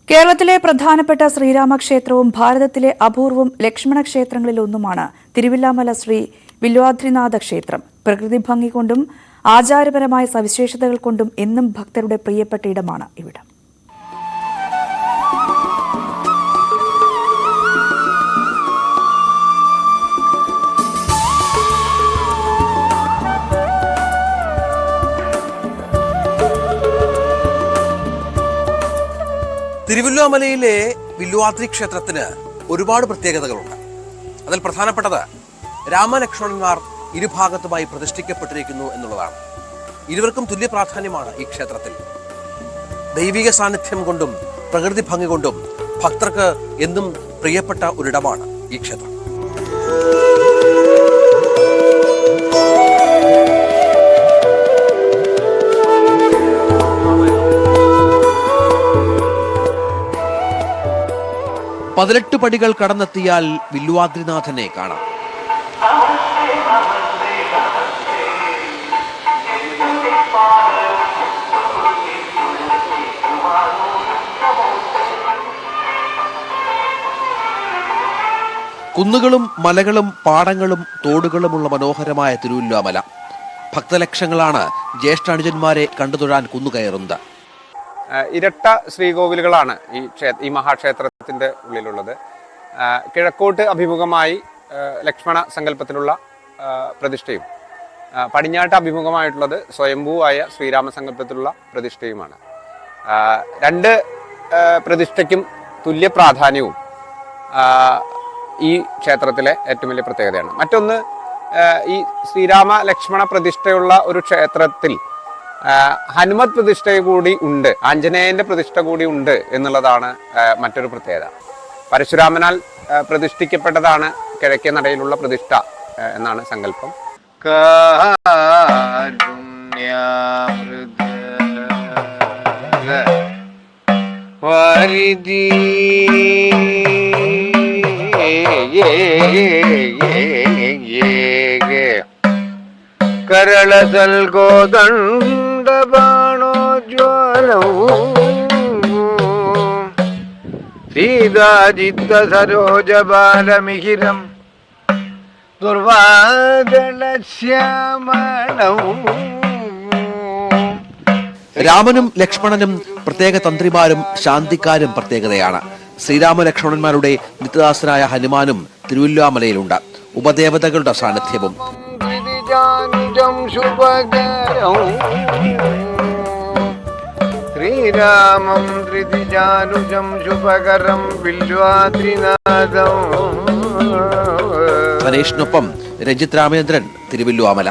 കേരളത്തിലെ പ്രധാനപ്പെട്ട ശ്രീരാമക്ഷേത്രവും ഭാരതത്തിലെ അപൂർവം ലക്ഷ്മണ ക്ഷേത്രങ്ങളിലൊന്നുമാണ് തിരുവില്ലാമല ശ്രീ വില്വാദ്രിനാഥ ക്ഷേത്രം. പ്രകൃതി ഭംഗി കൊണ്ടും ആചാരപരമായ സവിശേഷതകൾ കൊണ്ടും എന്നും ഭക്തരുടെ പ്രിയപ്പെട്ട ഇടമാണ് ഇവിടം. തിരുവല്ലാമലയിലെ വില്വാദ്രി ക്ഷേത്രത്തിന് ഒരുപാട് പ്രത്യേകതകളുണ്ട്. അതിൽ പ്രധാനപ്പെട്ടത് രാമലക്ഷ്മണന്മാർ ഇരുഭാഗത്തുമായി പ്രതിഷ്ഠിക്കപ്പെട്ടിരിക്കുന്നു എന്നുള്ളതാണ്. ഇരുവർക്കും തുല്യ പ്രാധാന്യമാണ് ഈ ക്ഷേത്രത്തിൽ. ദൈവിക സാന്നിധ്യം കൊണ്ടും പ്രകൃതി ഭംഗി കൊണ്ടും ഭക്തർക്ക് എന്നും പ്രിയപ്പെട്ട ഒരിടമാണ് ഈ ക്ഷേത്രം. പതിനെട്ട് പടികൾ കടന്നെത്തിയാൽ വില്വാദ്രിനാഥനെ കാണാം. കുന്നുകളും മലകളും പാടങ്ങളും തോടുകളുമുള്ള മനോഹരമായ തിരുവല്ലാമല. ഭക്തലക്ഷങ്ങളാണ് ജ്യേഷ്ഠാനുജന്മാരെ കണ്ടുതൊഴാൻ കുന്നുകയറുന്നത്. ഇരട്ട ശ്രീകോവിലുകളാണ് ഈ മഹാക്ഷേത്രത്തിന്റെ ഉള്ളിലുള്ളത്. കിഴക്കോട്ട് അഭിമുഖമായി ലക്ഷ്മണ സങ്കല്പത്തിലുള്ള പ്രതിഷ്ഠയും പടിഞ്ഞാട്ട് അഭിമുഖമായിട്ടുള്ളത് സ്വയംഭൂവായ ശ്രീരാമ സങ്കല്പത്തിലുള്ള പ്രതിഷ്ഠയുമാണ്. രണ്ട് പ്രതിഷ്ഠയ്ക്കും തുല്യ പ്രാധാന്യവും ഈ ക്ഷേത്രത്തിലെ ഏറ്റവും വലിയ പ്രത്യേകതയാണ്. മറ്റൊന്ന്, ഈ ശ്രീരാമ ലക്ഷ്മണ പ്രതിഷ്ഠയുള്ള ഒരു ക്ഷേത്രത്തിൽ ഹനുമത് പ്രതിഷ്ഠ കൂടി ഉണ്ട്, ആഞ്ജനേയന്റെ പ്രതിഷ്ഠ കൂടി ഉണ്ട് എന്നുള്ളതാണ് മറ്റൊരു പ്രത്യേകത. പരശുരാമനാൽ പ്രതിഷ്ഠിക്കപ്പെട്ടതാണ് കിഴക്കേ നടയിലുള്ള പ്രതിഷ്ഠ എന്നാണ് സങ്കല്പം. കരളസൽ ഗോദണ്ഡബാണോജ്വലവും സീതാജിത്ത സരോജബാലമിഹിരം ദുർവാദളശ്യാമളവും. രാമനും ലക്ഷ്മണനും പ്രത്യേക തന്ത്രിമാരും ശാന്തിക്കാരും പ്രത്യേകതയാണ്. ശ്രീരാമ ലക്ഷ്മണന്മാരുടെ നിത്യദാസനായ ഹനുമാനും തിരുവല്ലാമലയിലുണ്ട്. ഉപദേവതകളുടെ സാന്നിധ്യവും. ശ്രീരാമം ത്രിതിജാനുജം ശുഭകരം വില്വാദ്രിനാഥം. ഗണേഷിനൊപ്പം രഞ്ജിത് രാമചന്ദ്രൻ, തിരുവല്ലാമല.